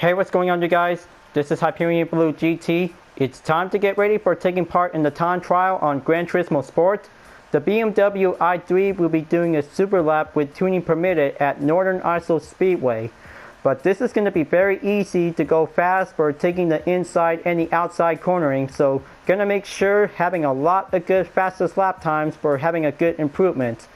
Hey, what's going on, you guys? This is Hyperion-Blue-GT. It's time to get ready for taking part in the time trial on Gran Turismo Sport. The BMW i3 will be doing a super lap with tuning permitted at Northern Islay Speedway. But this is going to be very easy to go fast for taking the inside and the outside cornering. So gonna make sure having a lot of good fastest lap times for having a good improvement.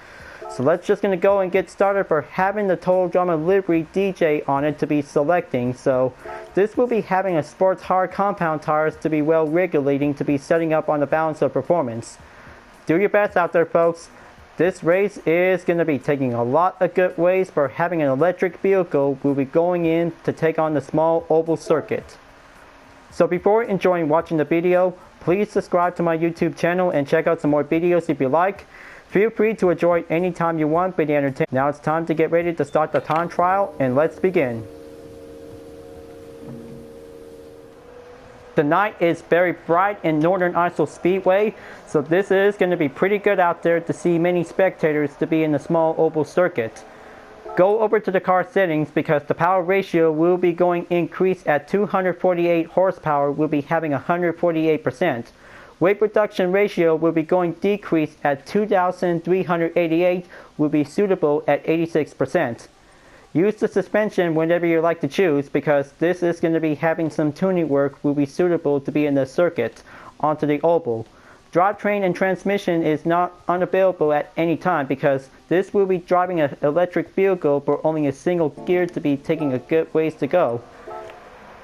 So let's just gonna go and get started for having the Total Drama Livery DJ on it to be selecting. So this will be having a sports hard compound tires to be well regulating to be setting up on the balance of performance. Do your best out there, folks. This race is going to be taking a lot of good ways for having an electric vehicle will be going in to take on the small oval circuit. So before enjoying watching the video, please subscribe to my YouTube channel and check out some more videos if you like. Feel free to enjoy anytime you want, but entertain. Now it's time to get ready to start the time trial, and let's begin. The night is very bright in Northern Islay Speedway, so this is going to be pretty good out there to see many spectators to be in the small oval circuit. Go over to the car settings because the power ratio will be going increase at 248 horsepower, will be having 148%. Weight reduction ratio will be going decrease at 2,388, will be suitable at 86%. Use the suspension whenever you like to choose because this is going to be having some tuning work will be suitable to be in the circuit onto the oval. Drivetrain and transmission is not unavailable at any time because this will be driving an electric vehicle for only a single gear to be taking a good ways to go.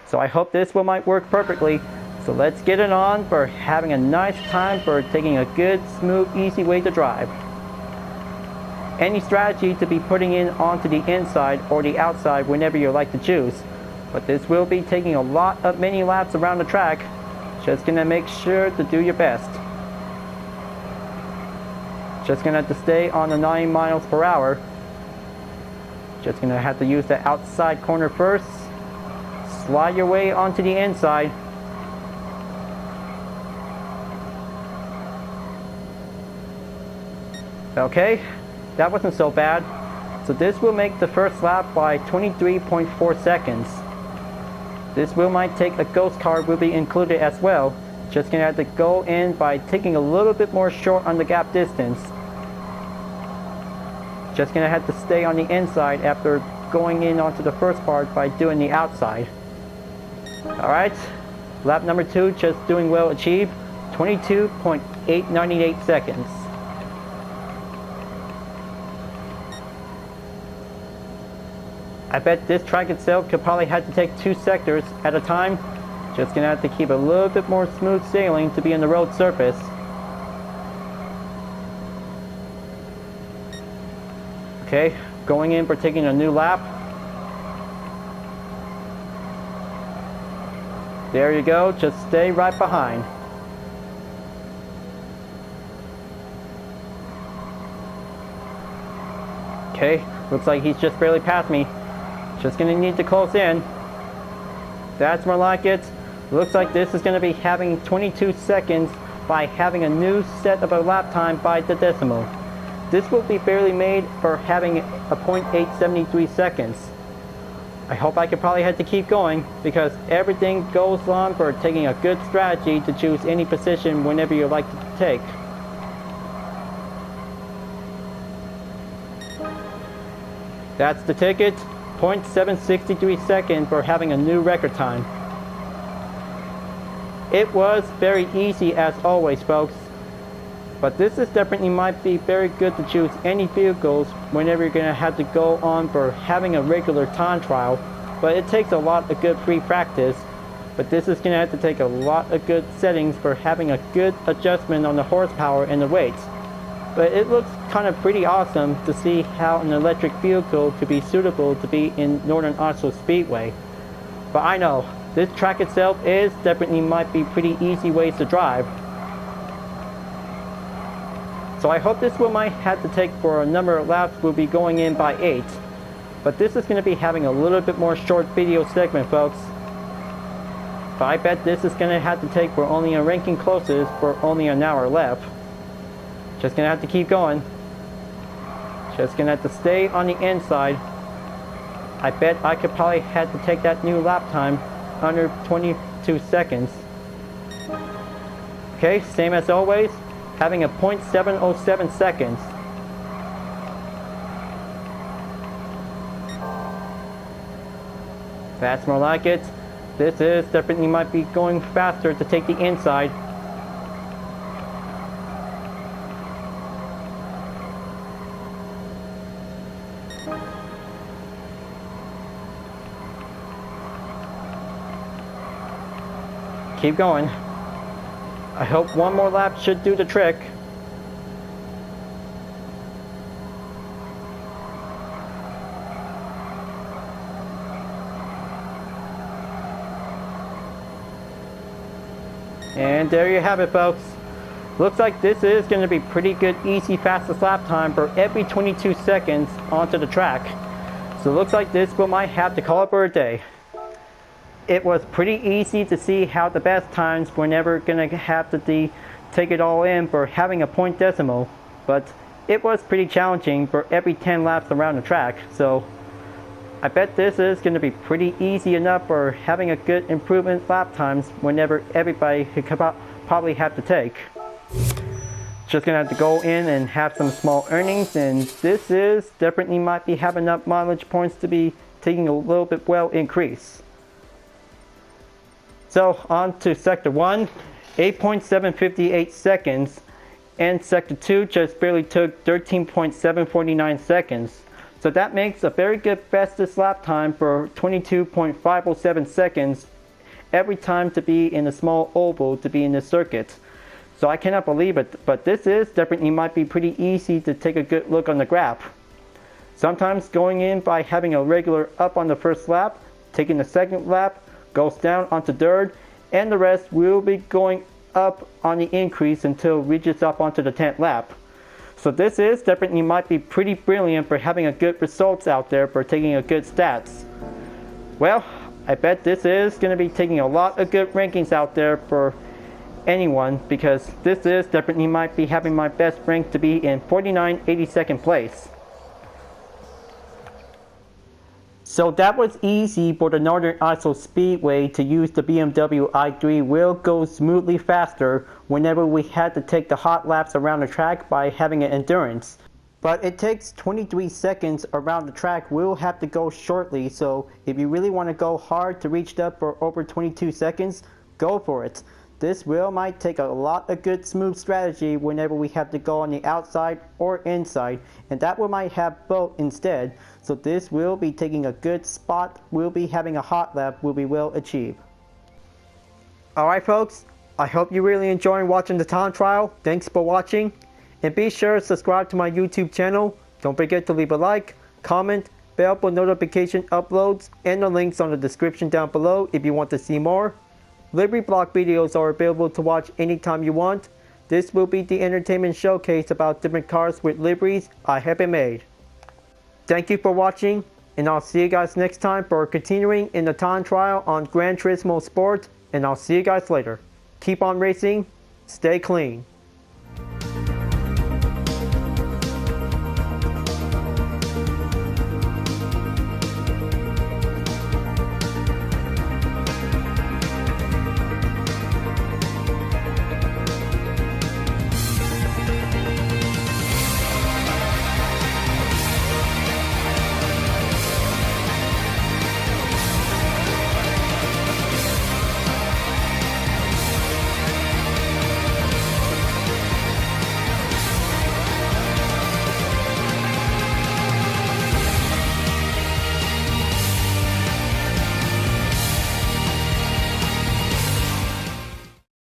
So I hope this one might work perfectly. So let's get it on for having a nice time for taking a good, smooth, easy way to drive. Any strategy to be putting in onto the inside or the outside whenever you like to choose. But this will be taking a lot of mini laps around the track. Just gonna make sure to do your best. Just gonna have to stay on the 9 miles per hour. Just gonna have to use the outside corner first. Slide your way onto the inside. Okay. That wasn't so bad. So this will make the first lap by 23.4 seconds. This will might take a ghost car will be included as well. Just gonna have to go in by taking a little bit more short on the gap distance. Just gonna have to stay on the inside after going in onto the first part by doing the outside. Alright, lap number 2 just doing well achieved. 22.898 seconds. I bet this track itself could probably have to take 2 sectors at a time. Just gonna have to keep a little bit more smooth sailing to be in the road surface. Okay, going in for taking a new lap. There you go, just stay right behind. Okay, looks like he's just barely passed me. Just gonna need to close in. That's more like it. Looks like this is gonna be having 22 seconds by having a new set of a lap time by the decimal. This will be barely made for having a 0.873 seconds. I hope I could probably have to keep going because everything goes on for taking a good strategy to choose any position whenever you like to take. That's the ticket. 0.763 seconds for having a new record time. It was very easy as always, folks. But this is definitely might be very good to choose any vehicles whenever you're gonna have to go on for having a regular time trial. But it takes a lot of good free practice. But this is gonna have to take a lot of good settings for having a good adjustment on the horsepower and the weight. But it looks kind of pretty awesome to see how an electric vehicle could be suitable to be in Northern Islay Speedway. But I know, this track itself is definitely might be pretty easy ways to drive. So I hope this one might have to take for a number of laps will be going in by 8. But this is going to be having a little bit more short video segment, folks. But I bet this is going to have to take for only a ranking closest for only an hour left. Just gonna have to keep going. Just gonna have to stay on the inside. I bet I could probably have to take that new lap time under 22 seconds. Okay, same as always, having a 0.707 seconds. That's more like it. This is definitely might be going faster to take the inside. Keep going. I hope one more lap should do the trick. And there you have it, folks. Looks like this is going to be pretty good, easy, fastest lap time for every 22 seconds onto the track. So it looks like this we might have to call it for a day. It was pretty easy to see how the best times were never going to have to take it all in for having a point decimal. But it was pretty challenging for every 10 laps around the track. So I bet this is going to be pretty easy enough for having a good improvement lap times whenever everybody could probably have to take. Just going to have to go in and have some small earnings, and this is definitely might be having enough mileage points to be taking a little bit well increase. So on to Sector 1, 8.758 seconds, and Sector 2 just barely took 13.749 seconds. So that makes a very good fastest lap time for 22.507 seconds every time to be in a small oval to be in the circuit. So I cannot believe it, but this is definitely might be pretty easy to take a good look on the graph. Sometimes going in by having a regular up on the first lap, taking the second lap, goes down onto third, and the rest will be going up on the increase until it reaches up onto the 10th lap. So this is definitely might be pretty brilliant for having a good results out there for taking a good stats. Well, I bet this is going to be taking a lot of good rankings out there for anyone, because this is definitely might be having my best rank to be in 49.82nd place. So that was easy for the Northern Idaho Speedway to use the BMW i3 will go smoothly faster whenever we had to take the hot laps around the track by having an endurance. But it takes 23 seconds around the track. We'll have to go shortly, so if you really want to go hard to reach up for over 22 seconds, go for it. This might take a lot of good smooth strategy whenever we have to go on the outside or inside, and that we might have both instead. So this will be taking a good spot, we'll be having a hot lap, will be well achieved. Alright folks, I hope you really enjoyed watching the time trial. Thanks for watching, and be sure to subscribe to my YouTube channel. Don't forget to leave a like, comment, bell for notification uploads, and the links on the description down below if you want to see more. Livery block videos are available to watch anytime you want. This will be the entertainment showcase about different cars with liveries I have made. Thank you for watching, and I'll see you guys next time for continuing in the time trial on Gran Turismo Sport, and I'll see you guys later. Keep on racing, stay clean.